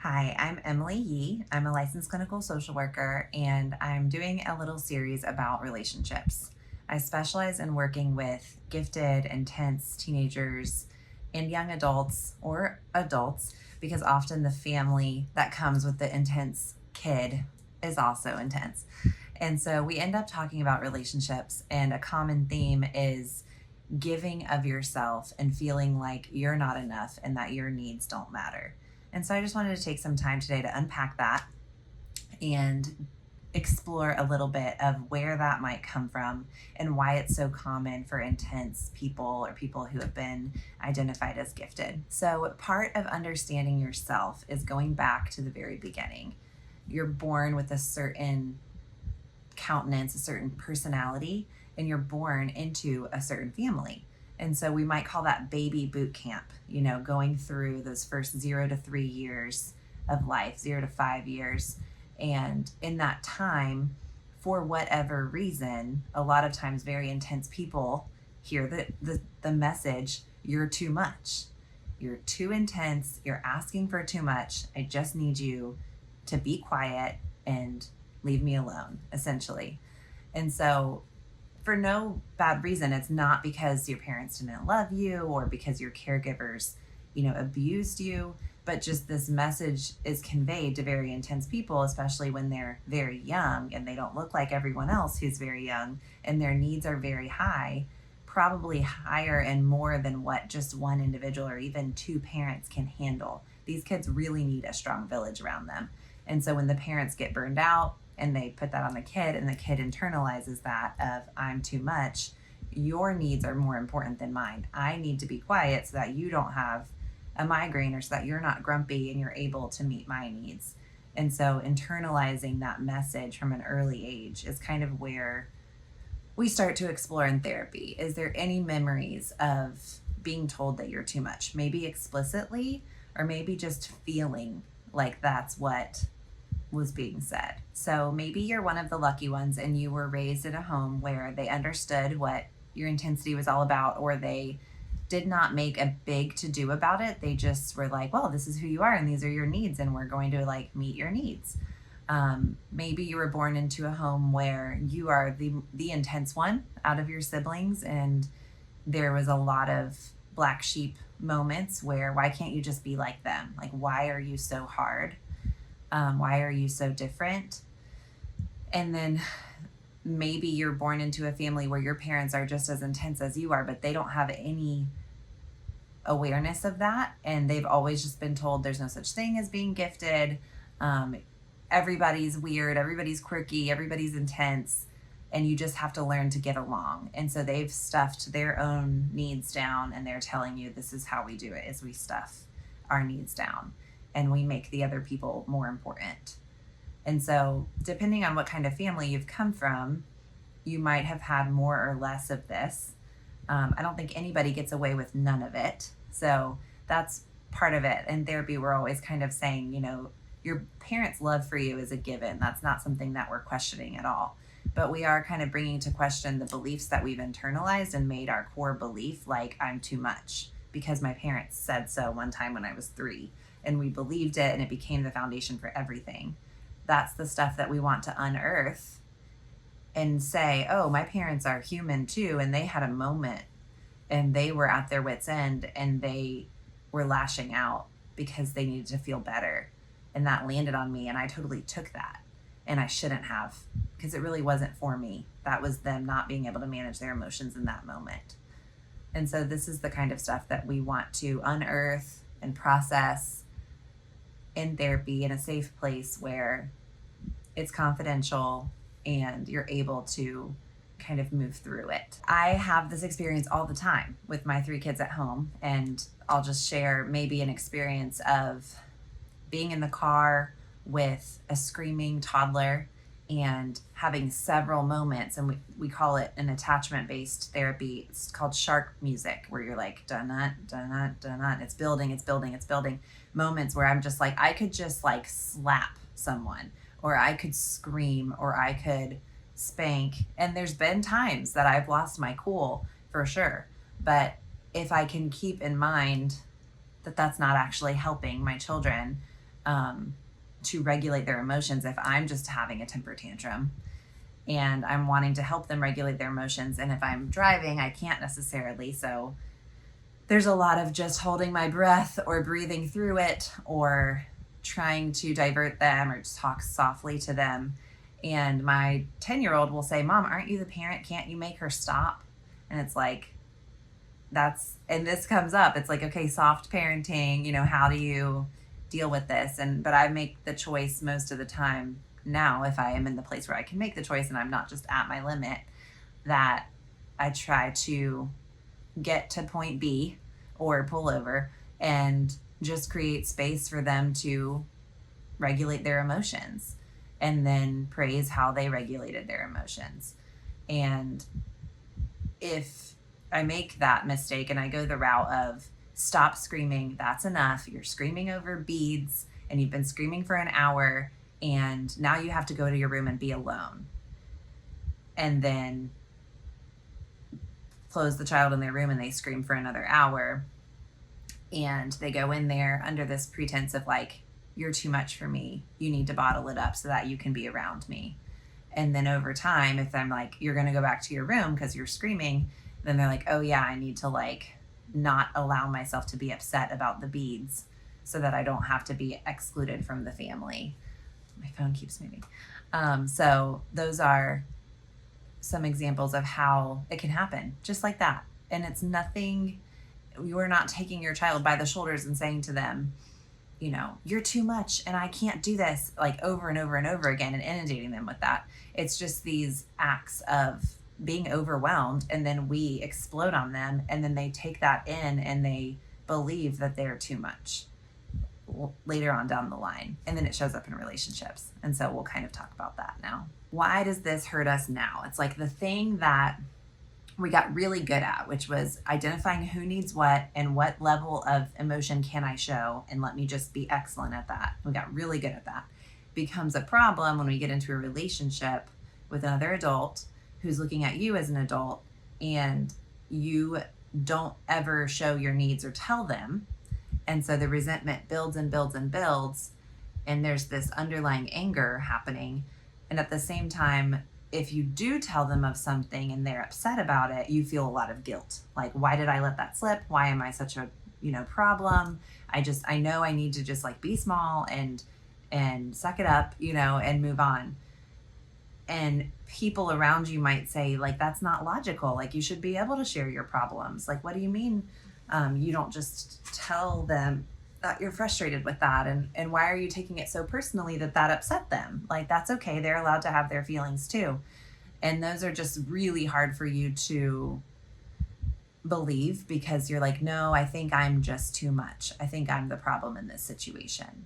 Hi, I'm Emily Yee. I'm a licensed clinical social worker, and I'm doing a little series about relationships. I specialize in working with gifted, intense teenagers and young adults or adults because often the family that comes with the intense kid is also intense. And so we end up talking about relationships, and a common theme is giving of yourself and feeling like you're not enough and that your needs don't matter. And so I just wanted to take some time today to unpack that and explore a little bit of where that might come from and why it's so common for intense people or people who have been identified as gifted. So, part of understanding yourself is going back to the very beginning. You're born with a certain countenance, a certain personality, and you're born into a certain family. And so we might call that baby boot camp, going through those first 0 to 3 years of life, 0 to 5 years. And in that time, for whatever reason, a lot of times very intense people hear the message, you're too much. You're too intense. You're asking for too much. I just need you to be quiet and leave me alone, essentially. And so, for no bad reason, it's not because your parents didn't love you or because your caregivers, abused you, but just this message is conveyed to very intense people, especially when they're very young and they don't look like everyone else who's very young and their needs are very high, probably higher and more than what just one individual or even two parents can handle. These kids really need a strong village around them. And so when the parents get burned out and they put that on the kid and the kid internalizes that of I'm too much, your needs are more important than mine. I need to be quiet so that you don't have a migraine or so that you're not grumpy and you're able to meet my needs. And so internalizing that message from an early age is kind of where we start to explore in therapy. Is there any memories of being told that you're too much? Maybe explicitly, or maybe just feeling like that's what was being said. So maybe you're one of the lucky ones and you were raised in a home where they understood what your intensity was all about, or they did not make a big to do about it. They just were like, well, this is who you are and these are your needs and we're going to meet your needs. Maybe you were born into a home where you are the intense one out of your siblings, and there was a lot of black sheep moments where why can't you just be like them? Like, why are you so hard? Why are you so different? And then maybe you're born into a family where your parents are just as intense as you are, but they don't have any awareness of that. And they've always just been told there's no such thing as being gifted. Um, Everybody's weird, everybody's quirky, everybody's intense, and you just have to learn to get along. And so they've stuffed their own needs down and they're telling you this is how we do it, is we stuff our needs down and we make the other people more important. And so depending on what kind of family you've come from, you might have had more or less of this. I don't think anybody gets away with none of it. So that's part of it. In therapy, we're always kind of saying, your parents' love for you is a given. That's not something that we're questioning at all. But we are kind of bringing to question the beliefs that we've internalized and made our core belief, like I'm too much because my parents said so one time when I was 3, and we believed it and it became the foundation for everything. That's the stuff that we want to unearth and say, oh, my parents are human too, and they had a moment and they were at their wits' end and they were lashing out because they needed to feel better. And that landed on me, and I totally took that, and I shouldn't have, because it really wasn't for me. That was them not being able to manage their emotions in that moment. And so this is the kind of stuff that we want to unearth and process in therapy in a safe place where it's confidential and you're able to kind of move through it. I have this experience all the time with my 3 kids at home, and I'll just share maybe an experience of being in the car with a screaming toddler and having several moments, and we call it an attachment-based therapy. It's called shark music, where you're like dun-dun, dun-dun, dun-dun. It's building, it's building, it's building. Moments where I'm just like, I could just slap someone, or I could scream, or I could spank. And there's been times that I've lost my cool for sure. But if I can keep in mind that that's not actually helping my children, to regulate their emotions if I'm just having a temper tantrum and I'm wanting to help them regulate their emotions. And if I'm driving, I can't necessarily. So there's a lot of just holding my breath or breathing through it or trying to divert them or just talk softly to them. And my 10-year-old will say, Mom, aren't you the parent? Can't you make her stop? And it's like, and this comes up. It's like, okay, soft parenting, how do you deal with this? But I make the choice most of the time now, if I am in the place where I can make the choice and I'm not just at my limit, that I try to get to point B or pull over and just create space for them to regulate their emotions and then praise how they regulated their emotions. And if I make that mistake and I go the route of stop screaming, that's enough. You're screaming over beads and you've been screaming for an hour and now you have to go to your room and be alone. And then close the child in their room and they scream for another hour. And they go in there under this pretense of like, you're too much for me. You need to bottle it up so that you can be around me. And then over time, if I'm like, you're going to go back to your room because you're screaming, then they're like, oh yeah, I need to like not allow myself to be upset about the beads so that I don't have to be excluded from the family. My phone keeps moving. So those are some examples of how it can happen just like that. And it's nothing, you are not taking your child by the shoulders and saying to them, you're too much and I can't do this, like over and over and over again, and inundating them with that. It's just these acts of being overwhelmed, and then we explode on them, and then they take that in and they believe that they're too much later on down the line, and then it shows up in relationships. And so we'll kind of talk about that now. Why does this hurt us now? It's like the thing that we got really good at, which was identifying who needs what and what level of emotion can I show, and let me just be excellent at that. We got really good at that. Becomes a problem when we get into a relationship with another adult who's looking at you as an adult and you don't ever show your needs or tell them. And so the resentment builds and builds and builds, and there's this underlying anger happening. And at the same time, if you do tell them of something and they're upset about it, you feel a lot of guilt. Like, why did I let that slip? Why am I such a, problem? I know I need to just like be small and suck it up, and move on. And people around you might say, like, that's not logical. Like, you should be able to share your problems. Like, what do you mean? You don't just tell them that you're frustrated with that. And why are you taking it so personally that upset them? Like, that's okay. They're allowed to have their feelings too. And those are just really hard for you to believe, because you're like, no, I think I'm just too much. I think I'm the problem in this situation.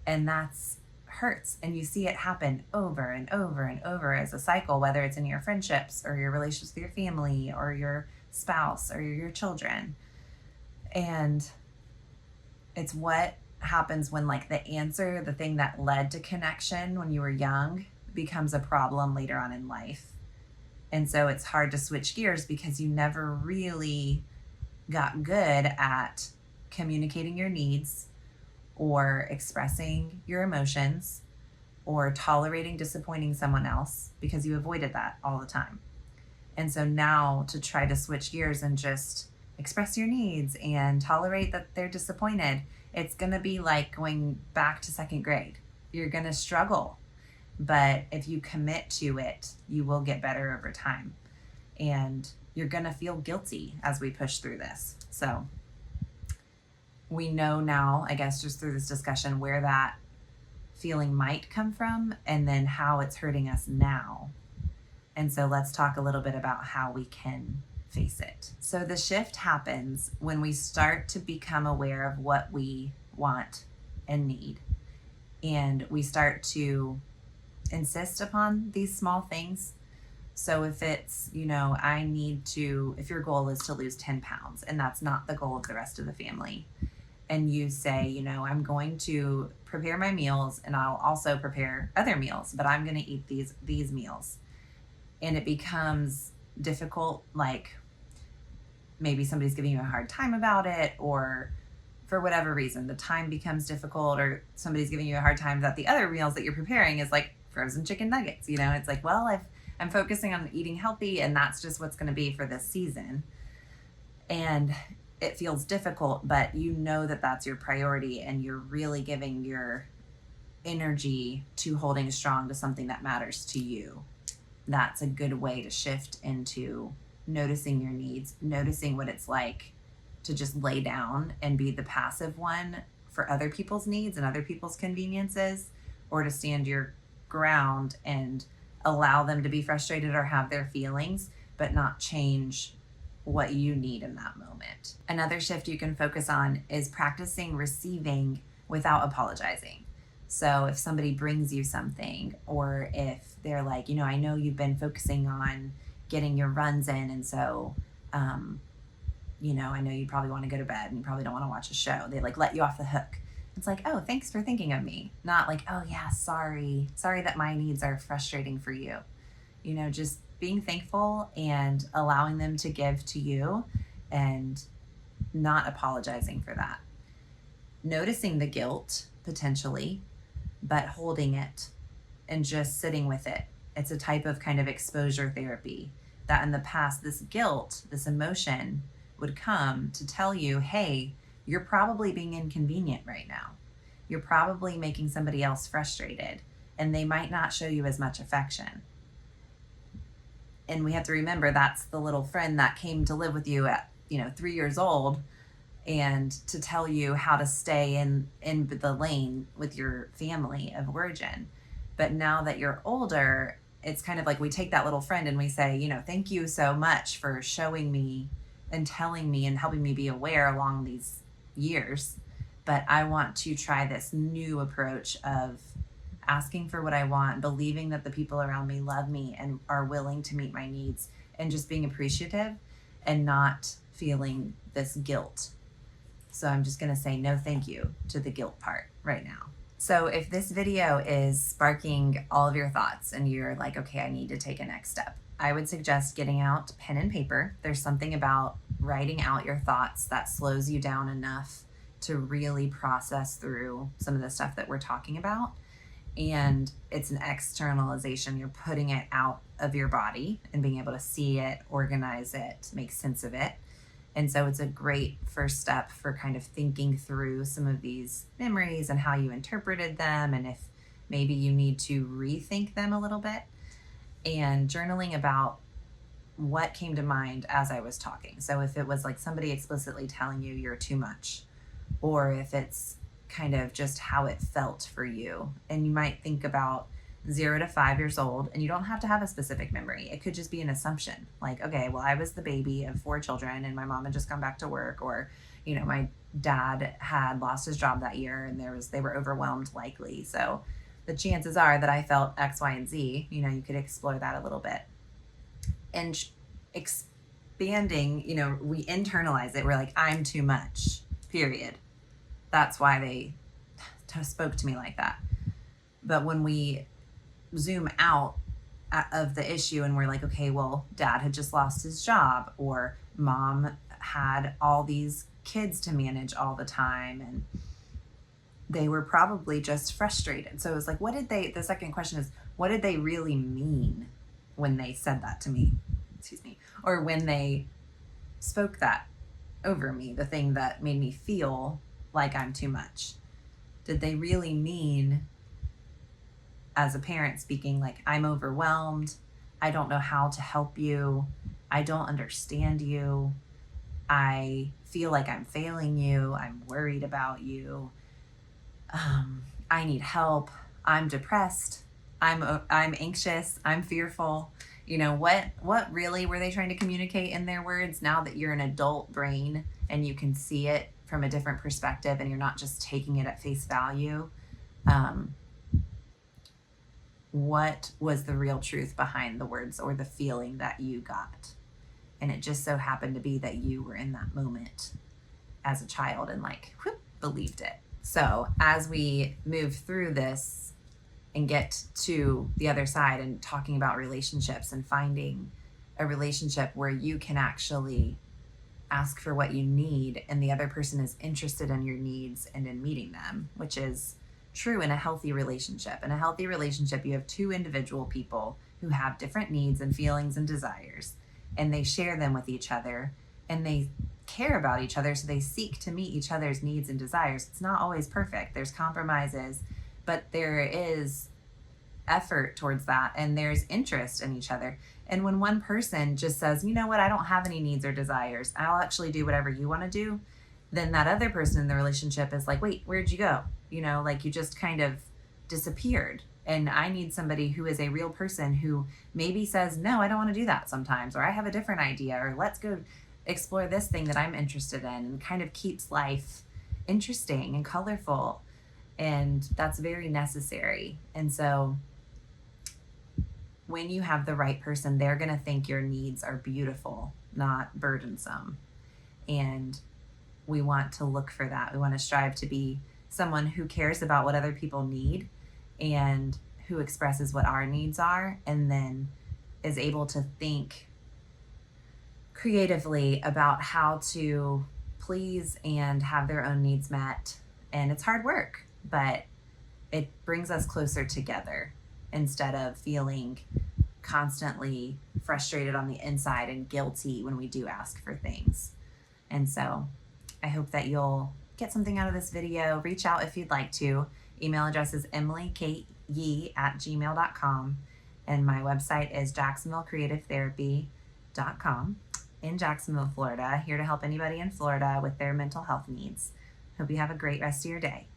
And that's hurts. And you see it happen over and over and over as a cycle, whether it's in your friendships or your relationships with your family or your spouse or your children. And it's what happens when like the answer, the thing that led to connection when you were young, becomes a problem later on in life. And so it's hard to switch gears because you never really got good at communicating your needs or expressing your emotions or tolerating disappointing someone else, because you avoided that all the time. And so now to try to switch gears and just express your needs and tolerate that they're disappointed, it's going to be like going back to second grade. You're going to struggle. But if you commit to it, you will get better over time. And you're going to feel guilty as we push through this. So we know now, I guess, just through this discussion, where that feeling might come from and then how it's hurting us now. And so let's talk a little bit about how we can face it. So the shift happens when we start to become aware of what we want and need. And we start to insist upon these small things. So if it's, if your goal is to lose 10 pounds and that's not the goal of the rest of the family, and you say, I'm going to prepare my meals and I'll also prepare other meals, but I'm going to eat these meals. And it becomes difficult, like maybe somebody's giving you a hard time about it, or for whatever reason, the time becomes difficult or somebody's giving you a hard time, that the other meals that you're preparing is like frozen chicken nuggets. It's like, well, I'm focusing on eating healthy and that's just what's going to be for this season. And it feels difficult, but that that's your priority and you're really giving your energy to holding strong to something that matters to you. That's a good way to shift into noticing your needs, noticing what it's like to just lay down and be the passive one for other people's needs and other people's conveniences, or to stand your ground and allow them to be frustrated or have their feelings, but not change what you need in that moment. Another shift you can focus on is practicing receiving without apologizing. So if somebody brings you something, or if they're like, I know you've been focusing on getting your runs in, and so, I know you probably want to go to bed and you probably don't want to watch a show. They like let you off the hook. It's like, oh, thanks for thinking of me. Not like, oh yeah, sorry that my needs are frustrating for you. Just being thankful and allowing them to give to you and not apologizing for that. Noticing the guilt potentially, but holding it and just sitting with it. It's a type of kind of exposure therapy that in the past, this guilt, this emotion would come to tell you, hey, you're probably being inconvenient right now. You're probably making somebody else frustrated and they might not show you as much affection. And we have to remember that's the little friend that came to live with you at, 3 years old, and to tell you how to stay in the lane with your family of origin. But now that you're older, it's kind of like we take that little friend and we say, thank you so much for showing me and telling me and helping me be aware along these years. But I want to try this new approach of asking for what I want, believing that the people around me love me and are willing to meet my needs, and just being appreciative and not feeling this guilt. So I'm just going to say no thank you to the guilt part right now. So if this video is sparking all of your thoughts and you're like, okay, I need to take a next step, I would suggest getting out pen and paper. There's something about writing out your thoughts that slows you down enough to really process through some of the stuff that we're talking about. And it's an externalization. You're putting it out of your body and being able to see it, organize it, make sense of it. And so it's a great first step for kind of thinking through some of these memories and how you interpreted them, and if maybe you need to rethink them a little bit, and journaling about what came to mind as I was talking. So if it was like somebody explicitly telling you you're too much, or if it's kind of just how it felt for you. And you might think about 0 to 5 years old, and you don't have to have a specific memory. It could just be an assumption. Like, okay, well, I was the baby of 4 children and my mom had just come back to work, or, my dad had lost his job that year and they were overwhelmed likely. So the chances are that I felt X, Y, and Z. You could explore that a little bit. And expanding, we internalize it. We're like, I'm too much, period. That's why they spoke to me like that. But when we zoom out of the issue and we're like, okay, well, dad had just lost his job, or mom had all these kids to manage all the time, and they were probably just frustrated. So it was like, the second question is, what did they really mean when they said that to me? Excuse me. Or when they spoke that over me, the thing that made me feel like I'm too much. Did they really mean, as a parent speaking, like, I'm overwhelmed, I don't know how to help you, I don't understand you, I feel like I'm failing you, I'm worried about you, I need help, I'm depressed, I'm anxious, I'm fearful. What really were they trying to communicate in their words? Now that you're an adult brain and you can see it from a different perspective and you're not just taking it at face value, what was the real truth behind the words or the feeling that you got? And it just so happened to be that you were in that moment as a child and believed it. So as we move through this and get to the other side and talking about relationships and finding a relationship where you can actually ask for what you need and the other person is interested in your needs and in meeting them, which is true in a healthy relationship. In a healthy relationship, you have two individual people who have different needs and feelings and desires, and they share them with each other, and they care about each other, so they seek to meet each other's needs and desires. It's not always perfect. There's compromises, but there is effort towards that, and there's interest in each other. And when one person just says, you know what, I don't have any needs or desires, I'll actually do whatever you want to do, then that other person in the relationship is like, wait, where'd you go? Like you just kind of disappeared. And I need somebody who is a real person who maybe says, no, I don't want to do that sometimes, or I have a different idea, or let's go explore this thing that I'm interested in, and kind of keeps life interesting and colorful. And that's very necessary. And so when you have the right person, they're going to think your needs are beautiful, not burdensome. And we want to look for that. We want to strive to be someone who cares about what other people need and who expresses what our needs are, and then is able to think creatively about how to please and have their own needs met. And it's hard work, but it brings us closer together instead of feeling constantly frustrated on the inside and guilty when we do ask for things. And so I hope that you'll get something out of this video. Reach out if you'd like to. Email address is emilykateyee@gmail.com, and my website is jacksonvillecreativetherapy.com in Jacksonville, Florida. Here to help anybody in Florida with their mental health needs. Hope you have a great rest of your day.